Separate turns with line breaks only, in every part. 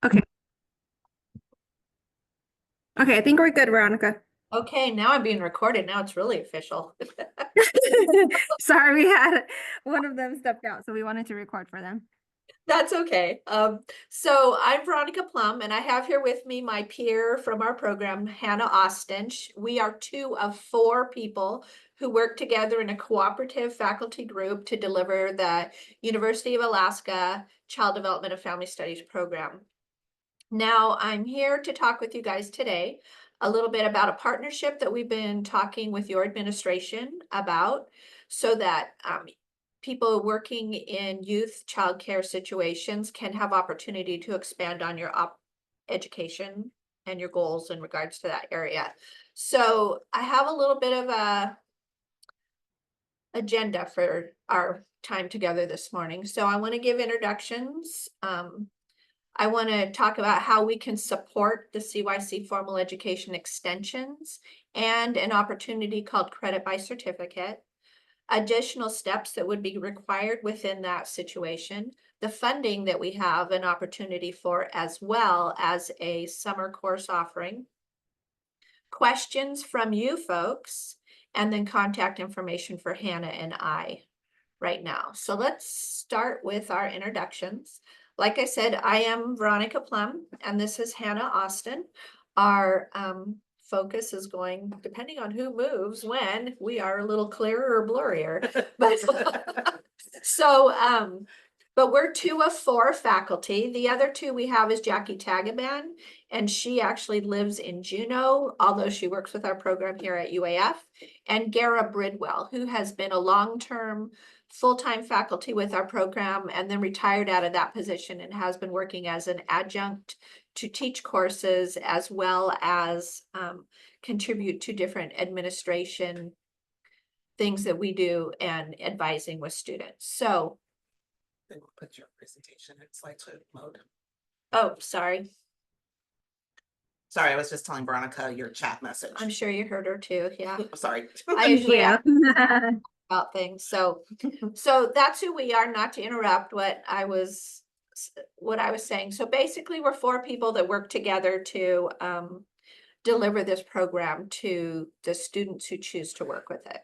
Okay. Okay, I think we're good, Veronica.
Okay, now I'm being recorded. Now it's really official.
Sorry, we had one of them stepped out, so we wanted to record for them.
That's okay. So I'm Veronica Plum, and I have here with me my peer from our program, Hannah Austin. We are two of four people who work together in a cooperative faculty group to deliver the University of Alaska Child Development and Family Studies program. Now, I'm here to talk with you guys today a little bit about a partnership that we've been talking with your administration about so that people working in youth childcare situations can have opportunity to expand on your education and your goals in regards to that area. So I have a little bit of a agenda for our time together this morning. So I want to give introductions. I want to talk about how we can support the CYC formal education extensions and an opportunity called credit by certificate, additional steps that would be required within that situation, the funding that we have an opportunity for, as well as a summer course offering, questions from you folks, and then contact information for Hannah and I right now. So let's start with our introductions. Like I said, I am Veronica Plum, and this is Hannah Austin. Our focus is going, depending on who moves when, we are a little clearer or blurrier. But we're two of four faculty. The other two we have is Jackie Tagaban, and she actually lives in Juneau, although she works with our program here at UAF, and Gara Bridwell, who has been a long-term full-time faculty with our program and then retired out of that position and has been working as an adjunct to teach courses as well as contribute to different administration things that we do and advising with students. So
then we'll put your presentation in slideshow mode.
Oh, sorry.
Sorry, I was just telling Veronica your chat message.
I'm sure you heard her too. Yeah.
Sorry.
I usually
Yeah.
ask about things. So that's who we are, not to interrupt what I was saying. So basically we're four people that work together to deliver this program to the students who choose to work with it.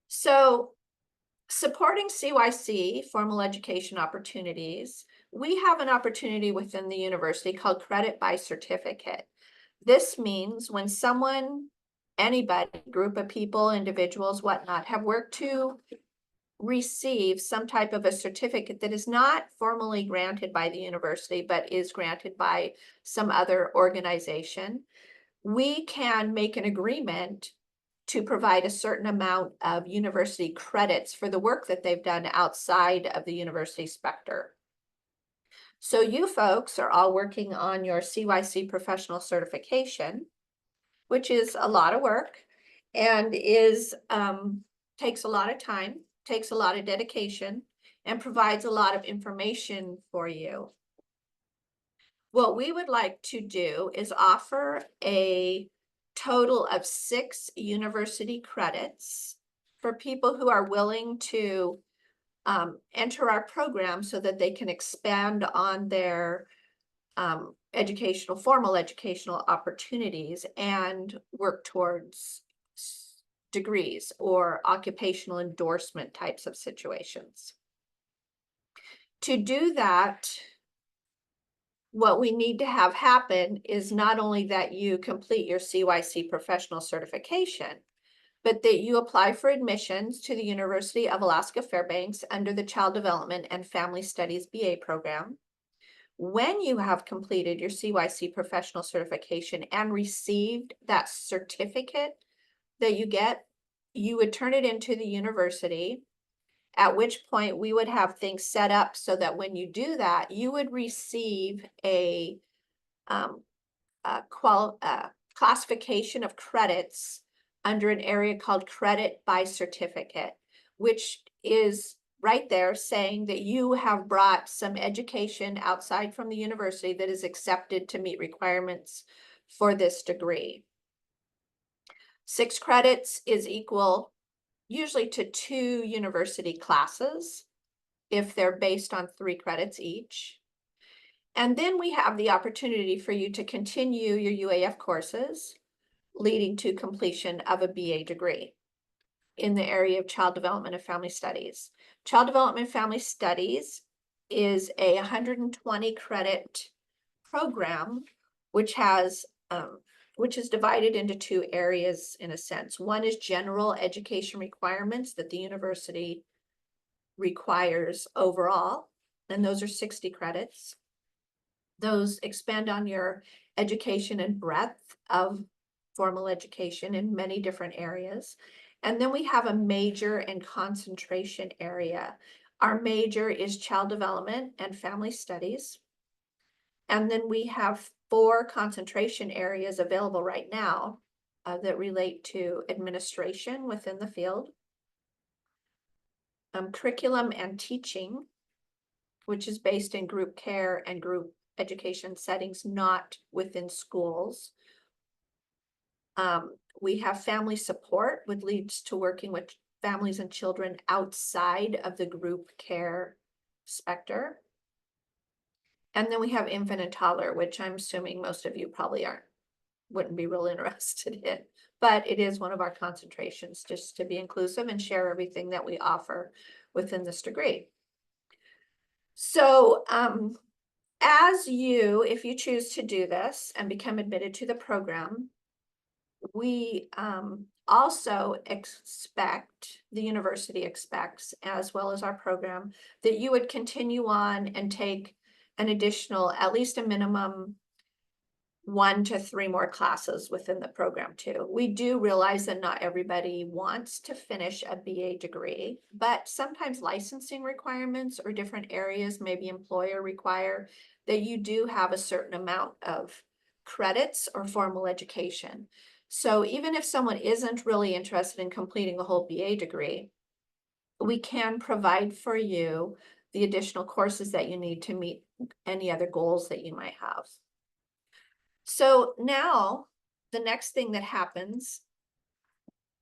So supporting CYC, formal education opportunities, we have an opportunity within the university called credit by certificate. This means when someone, anybody, group of people, individuals, whatnot, have worked to receive some type of a certificate that is not formally granted by the university, but is granted by some other organization, we can make an agreement to provide a certain amount of university credits for the work that they've done outside of the university specter. So you folks are all working on your CYC professional certification, which is a lot of work and is takes a lot of time, takes a lot of dedication, and provides a lot of information for you. What we would like to do is offer a total of 6 university credits for people who are willing to enter our program so that they can expand on their formal educational opportunities and work towards degrees or occupational endorsement types of situations. To do that, what we need to have happen is not only that you complete your CYC professional certification, but that you apply for admissions to the University of Alaska Fairbanks under the Child Development and Family Studies BA program. When you have completed your CYC professional certification and received that certificate that you get, you would turn it into the university, at which point we would have things set up so that when you do that, you would receive a classification of credits under an area called credit by certificate, which is right there saying that you have brought some education outside from the university that is accepted to meet requirements for this degree. 6 credits is equal usually to 2 university classes if they're based on 3 credits each. And then we have the opportunity for you to continue your UAF courses, leading to completion of a BA degree in the area of child development and family studies. Child development and family studies is a 120 credit program, which is divided into two areas in a sense. One is general education requirements that the university requires overall, and those are 60 credits. Those expand on your education and breadth of formal education in many different areas. And then we have a major and concentration area. Our major is child development and family studies. And then we have 4 concentration areas available right now that relate to administration within the field, curriculum and teaching, which is based in group care and group education settings, not within schools. We have family support, which leads to working with families and children outside of the group care spectrum. And then we have infant and toddler, which I'm assuming most of you probably wouldn't be real interested in, but it is one of our concentrations, just to be inclusive and share everything that we offer within this degree. So, if you choose to do this and become admitted to the program, we also the university expects, as well as our program, that you would continue on and take an additional, at least a minimum 1 to 3 more classes within the program too. We do realize that not everybody wants to finish a BA degree, but sometimes licensing requirements or different areas, maybe employer require that you do have a certain amount of credits or formal education. So even if someone isn't really interested in completing a whole BA degree, we can provide for you the additional courses that you need to meet any other goals that you might have. So now the next thing that happens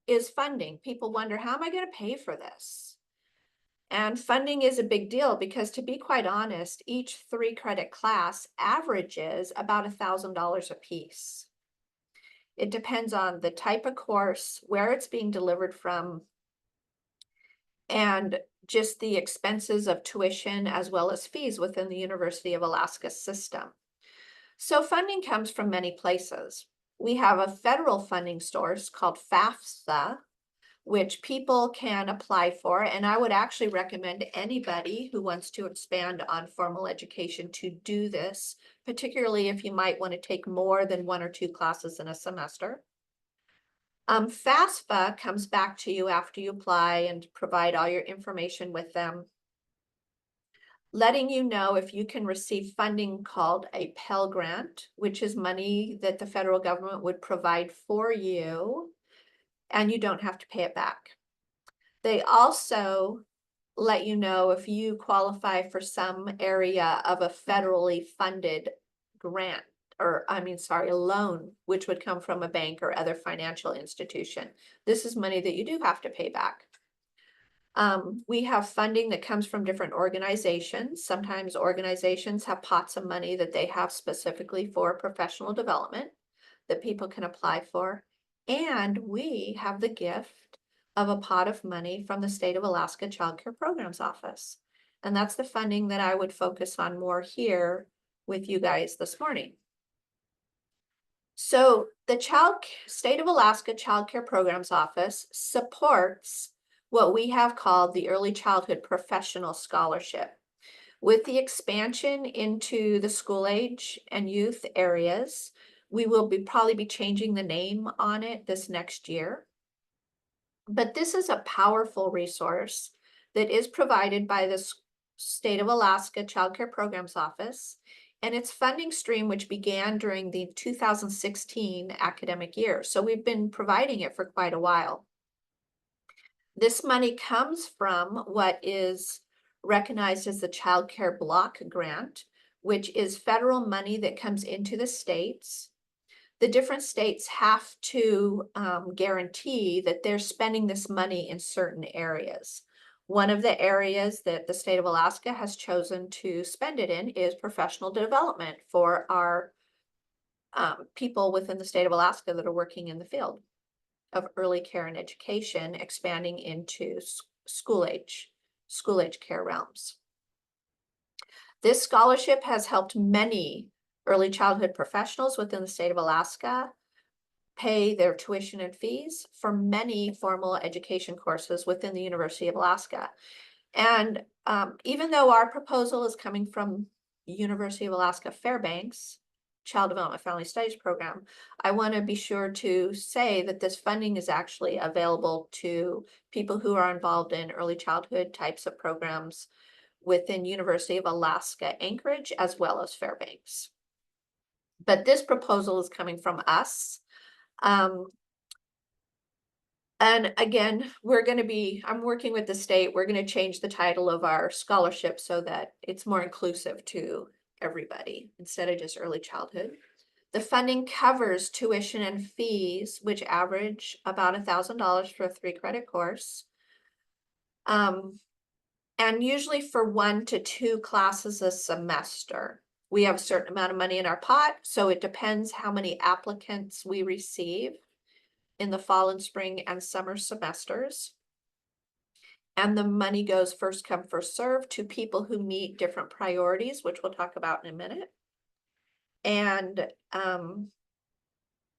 is funding. People wonder, how am I going to pay for this? And funding is a big deal because, to be quite honest, each 3 credit class averages about $1,000 a piece. It depends on the type of course, where it's being delivered from, and just the expenses of tuition as well as fees within the University of Alaska system. So funding comes from many places. We have a federal funding source called FAFSA, which people can apply for. And I would actually recommend anybody who wants to expand on formal education to do this, particularly if you might want to take more than 1 or 2 classes in a semester. FAFSA comes back to you after you apply and provide all your information with them, letting you know if you can receive funding called a Pell Grant, which is money that the federal government would provide for you, and you don't have to pay it back. They also let you know if you qualify for some area of a federally funded grant, a loan, which would come from a bank or other financial institution. This is money that you do have to pay back. We have funding that comes from different organizations. Sometimes organizations have pots of money that they have specifically for professional development that people can apply for. And we have the gift of a pot of money from the State of Alaska Child Care Programs Office. And that's the funding that I would focus on more here with you guys this morning. So the State of Alaska Child Care Programs Office supports what we have called the Early Childhood Professional Scholarship. With the expansion into the school age and youth areas, we will probably be changing the name on it this next year. But this is a powerful resource that is provided by the State of Alaska Child Care Programs Office, and its funding stream, which began during the 2016 academic year. So we've been providing it for quite a while. This money comes from what is recognized as the Child Care Block Grant, which is federal money that comes into the states. The different states have to guarantee that they're spending this money in certain areas. One of the areas that the state of Alaska has chosen to spend it in is professional development for our people within the state of Alaska that are working in the field of early care and education, expanding into school age care realms. This scholarship has helped many early childhood professionals within the state of Alaska pay their tuition and fees for many formal education courses within the University of Alaska. And even though our proposal is coming from University of Alaska Fairbanks Child Development Family Studies program, I want to be sure to say that this funding is actually available to people who are involved in early childhood types of programs within University of Alaska Anchorage as well as Fairbanks. But this proposal is coming from us. And again, I'm working with the state. We're going to change the title of our scholarship so that it's more inclusive to everybody instead of just early childhood. The funding covers tuition and fees, which average about $1,000 for a 3-credit course. And usually for 1 to 2 classes a semester. We have a certain amount of money in our pot, so it depends how many applicants we receive in the fall and spring and summer semesters. And the money goes first come, first served to people who meet different priorities, which we'll talk about in a minute. And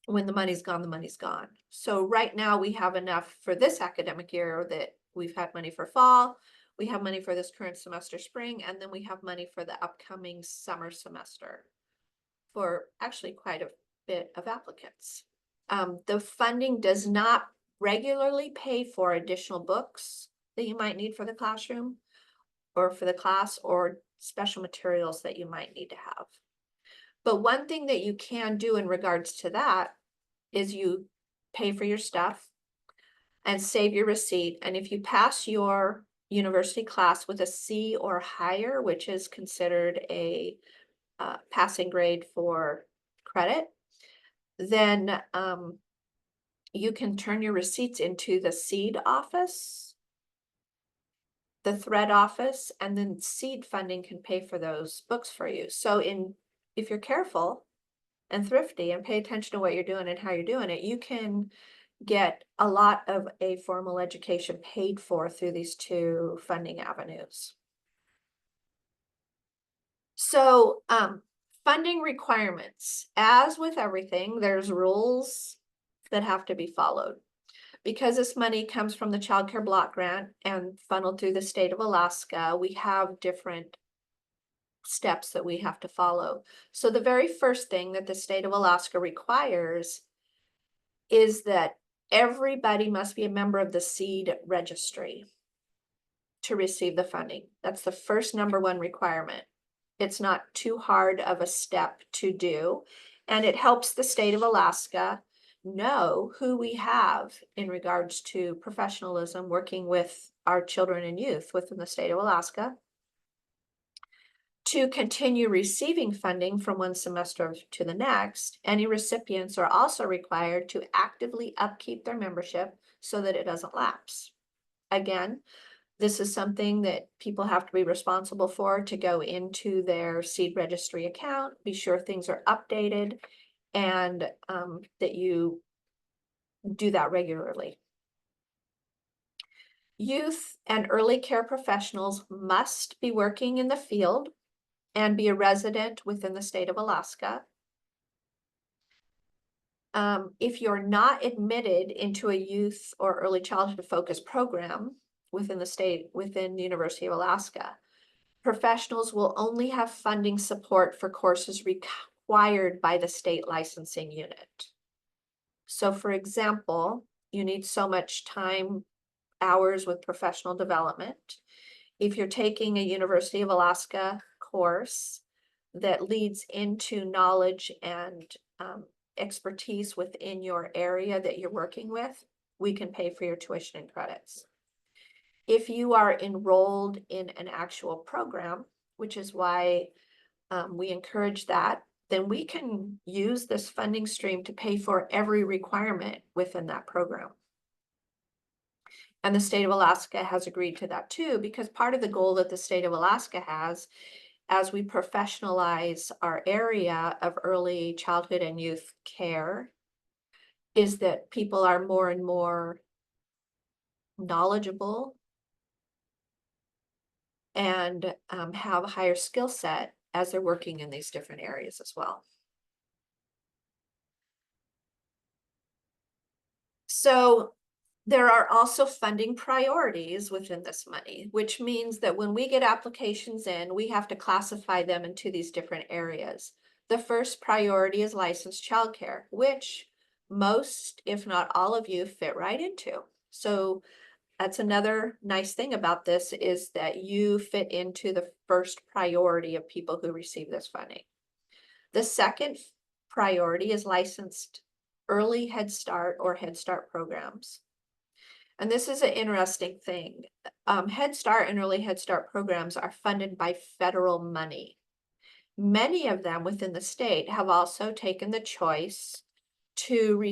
when the money's gone, the money's gone. So right now we have enough for this academic year that we've had money for fall, we have money for this current semester spring, and then we have money for the upcoming summer semester for actually quite a bit of applicants. The funding does not regularly pay for additional books that you might need for the classroom or for the class or special materials that you might need to have. But one thing that you can do in regards to that is you pay for your stuff and save your receipt. And if you pass your university class with a C or higher, which is considered a passing grade for credit, then you can turn your receipts into the SEED office, the Thread office, and then SEED funding can pay for those books for you. So if you're careful and thrifty and pay attention to what you're doing and how you're doing it, you can get a lot of a formal education paid for through these 2 funding avenues. So funding requirements, as with everything, there's rules that have to be followed. Because this money comes from the Child Care Block Grant and funneled through the state of Alaska, we have different steps that we have to follow. So the very first thing that the state of Alaska requires is that everybody must be a member of the SEED registry to receive the funding. That's the first #1 requirement. It's not too hard of a step to do, and it helps the state of Alaska know who we have in regards to professionalism working with our children and youth within the state of Alaska. To continue receiving funding from one semester to the next, any recipients are also required to actively upkeep their membership so that it doesn't lapse. Again, this is something that people have to be responsible for, to go into their SEED registry account, be sure things are updated, and that you do that regularly. Youth and early care professionals must be working in the field and be a resident within the state of Alaska. If you're not admitted into a youth or early childhood focused program within the University of Alaska, professionals will only have funding support for courses required by the state licensing unit. So for example, you need so much time, hours with professional development. If you're taking a University of Alaska course that leads into knowledge and expertise within your area that you're working with, we can pay for your tuition and credits. If you are enrolled in an actual program, which is why we encourage that, then we can use this funding stream to pay for every requirement within that program. And the state of Alaska has agreed to that too, because part of the goal that the state of Alaska has, as we professionalize our area of early childhood and youth care, is that people are more and more knowledgeable and have a higher skill set as they're working in these different areas as well. So there are also funding priorities within this money, which means that when we get applications in, we have to classify them into these different areas. The first priority is licensed childcare, which most, if not all of you, fit right into. So that's another nice thing about this, is that you fit into the first priority of people who receive this funding. The second priority is licensed early Head Start or Head Start programs. And this is an interesting thing. Head Start and early Head Start programs are funded by federal money. Many of them within the state have also taken the choice to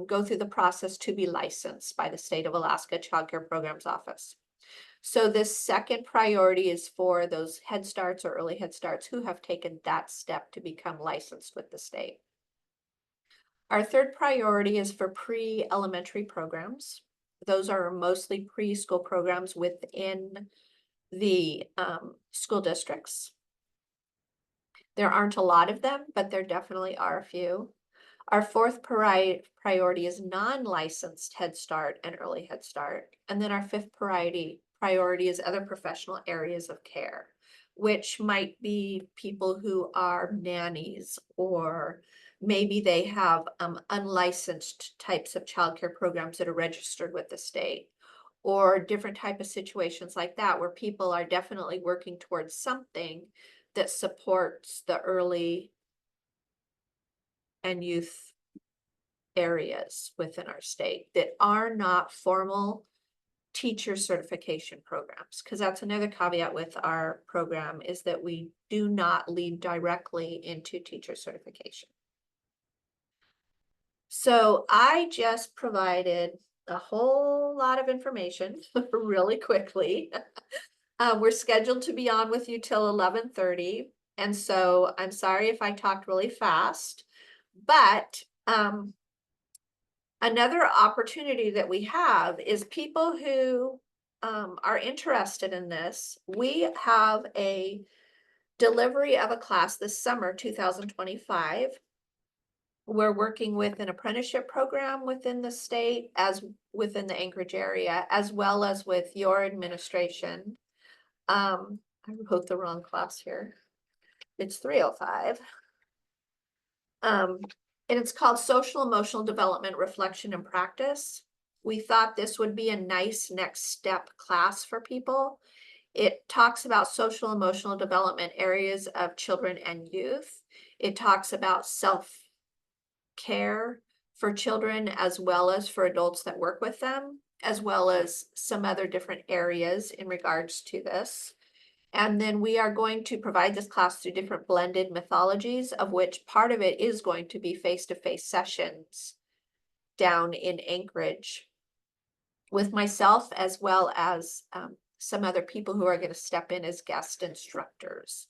go through the process to be licensed by the State of Alaska Child Care Programs Office. So this second priority is for those Head Starts or early Head Starts who have taken that step to become licensed with the state. Our third priority is for pre-elementary programs. Those are mostly preschool programs within the school districts. There aren't a lot of them, but there definitely are a few. Our fourth priority is non-licensed Head Start and early Head Start. And then our fifth priority is other professional areas of care, which might be people who are nannies, or maybe they have unlicensed types of childcare programs that are registered with the state, or different type of situations like that, where people are definitely working towards something that supports the early and youth areas within our state that are not formal teacher certification programs. Because that's another caveat with our program, is that we do not lead directly into teacher certification. So I just provided a whole lot of information really quickly. We're scheduled to be on with you till 11:30. And so I'm sorry if I talked really fast, but another opportunity that we have is people who are interested in this. We have a delivery of a class this summer, 2025. We're working with an apprenticeship program within the state, as within the Anchorage area, as well as with your administration. I wrote the wrong class here. It's 305. And it's called Social Emotional Development, Reflection and Practice. We thought this would be a nice next step class for people. It talks about social emotional development areas of children and youth. It talks about self-care for children as well as for adults that work with them, as well as some other different areas in regards to this. And then we are going to provide this class through different blended methodologies, of which part of it is going to be face-to-face sessions down in Anchorage with myself, as well as some other people who are going to step in as guest instructors.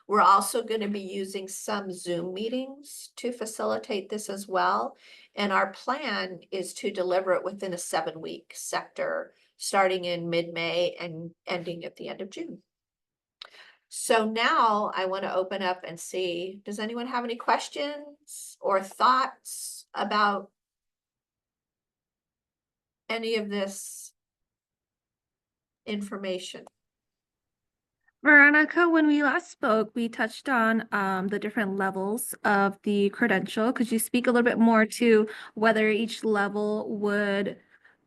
We're also going to be using some Zoom meetings to facilitate this as well. And our plan is to deliver it within a 7-week sector, starting in mid-May and ending at the end of June. So now I want to open up and see, does anyone have any questions or thoughts about any of this information?
Veronica, when we last spoke, we touched on the different levels of the credential. Could you speak a little bit more to whether each level would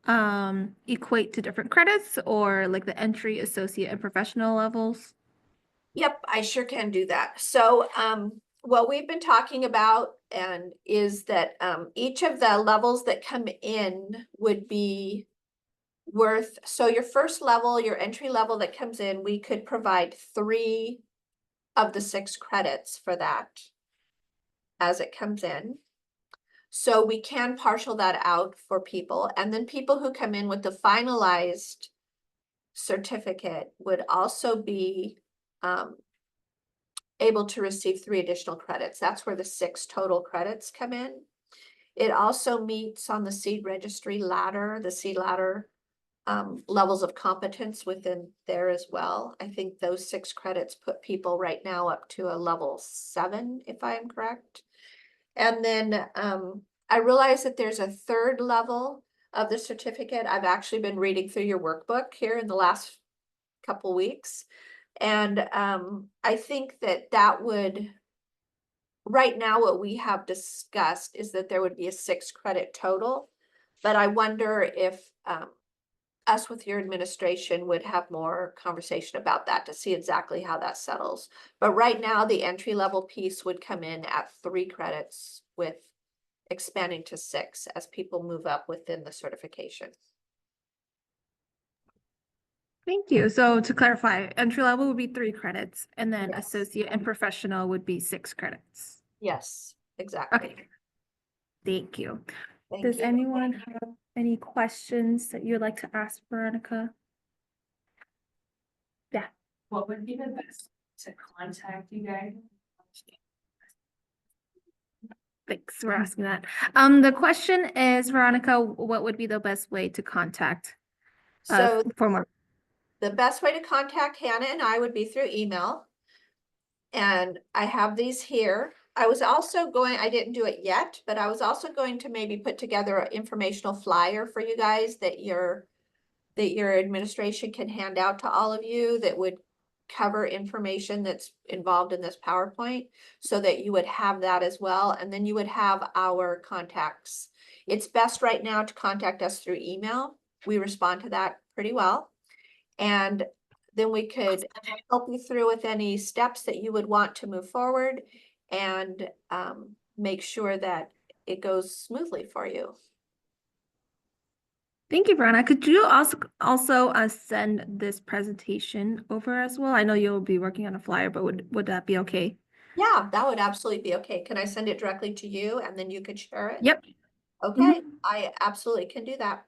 equate to different credits, or like the entry, associate, and professional levels?
Yep, I sure can do that. So what we've been talking about is that each of the levels that come in would be worth, so your first level, your entry level that comes in, we could provide 3 of the 6 credits for that as it comes in. So we can partial that out for people, and then people who come in with the finalized certificate would also be able to receive 3 additional credits. That's where the 6 total credits come in. It also meets on the seed registry ladder, the seed ladder levels of competence within there as well. I think those 6 credits put people right now up to a level 7, if I am correct. And then I realize that there's a 3rd level of the certificate. I've actually been reading through your workbook here in the last couple weeks. And I think that that would, right now, what we have discussed is that there would be a 6 credit total. But I wonder if us with your administration would have more conversation about that to see exactly how that settles. But right now, the entry level piece would come in at 3 credits with expanding to 6 as people move up within the certification.
Thank you. So to clarify, entry level would be 3 credits, and then
Yes.
associate and professional would be 6 credits.
Yes, exactly.
Okay. Thank you.
Thank
Does
you.
anyone have any questions that you'd like to ask Veronica? Yeah.
What would be the best to contact you guys?
Thanks for asking that. The question is, Veronica, what would be the best way to contact
So
for more?
the best way to contact Hannah and I would be through email. And I have these here. I was also going, I didn't do it yet, but I was also going to maybe put together an informational flyer for you guys that your administration can hand out to all of you that would cover information that's involved in this PowerPoint, so that you would have that as well. And then you would have our contacts. It's best right now to contact us through email. We respond to that pretty well. And then we could help you through with any steps that you would want to move forward and make sure that it goes smoothly for you.
Thank you, Veronica. Could you also send this presentation over as well? I know you'll be working on a flyer, but would that be okay?
Yeah, that would absolutely be okay. Can I send it directly to you and then you could share it?
Yep.
Okay, I absolutely can do that.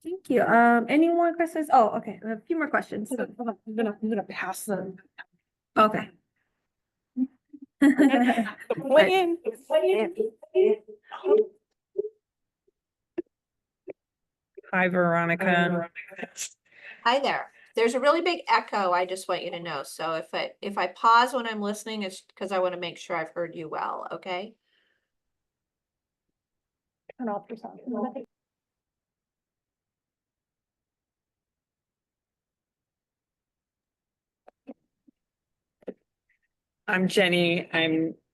Thank you. Any more questions? Oh, okay. A few more questions.
I'm gonna pass them.
Okay.
Point in. Hi, Veronica.
Hi there. There's a really big echo, I just want you to know. So if I pause when I'm listening, it's because I want to make sure I've heard you well, okay?
Turn off your sound. I'm Jenny.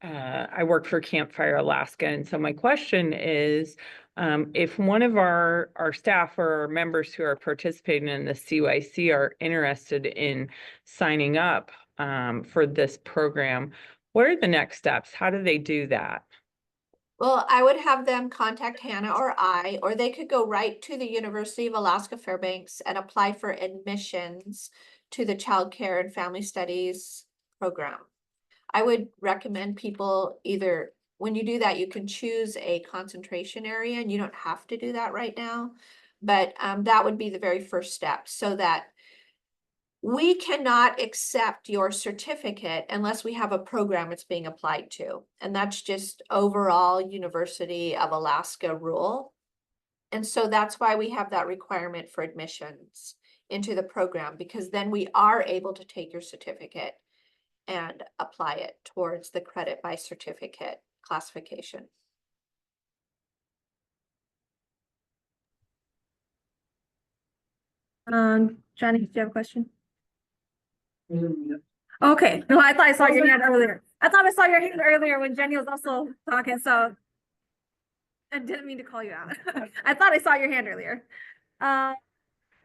I work for Campfire Alaska. And so my question is, if one of our staff or our members who are participating in the CYC are interested in signing up for this program, what are the next steps? How do they do that?
Well, I would have them contact Hannah or I, or they could go right to the University of Alaska Fairbanks and apply for admissions to the Child Care and Family Studies program. I would recommend people either, when you do that, you can choose a concentration area, and you don't have to do that right now. But that would be the very first step, so that we cannot accept your certificate unless we have a program it's being applied to. And that's just overall University of Alaska rule. And so that's why we have that requirement for admissions into the program, because then we are able to take your certificate and apply it towards the credit by certificate classification.
Johnny, do you have a question? Okay, no, I thought I saw your hand earlier. I thought I saw your hand earlier when Jenny was also talking, so I didn't mean to call you out. I thought I saw your hand earlier.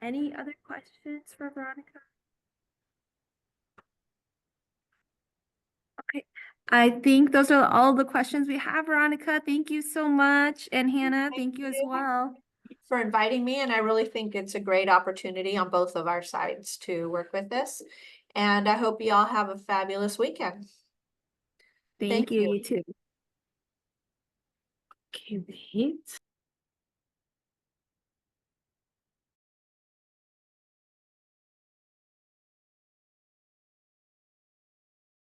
Any other questions for Veronica? Okay, I think those are all the questions we have, Veronica. Thank you so much. And Hannah, thank you as well.
For inviting me, and I really think it's a great opportunity on both of our sides to work with this. And I hope you all have a fabulous weekend.
Thank you, you too.
Okay, wait.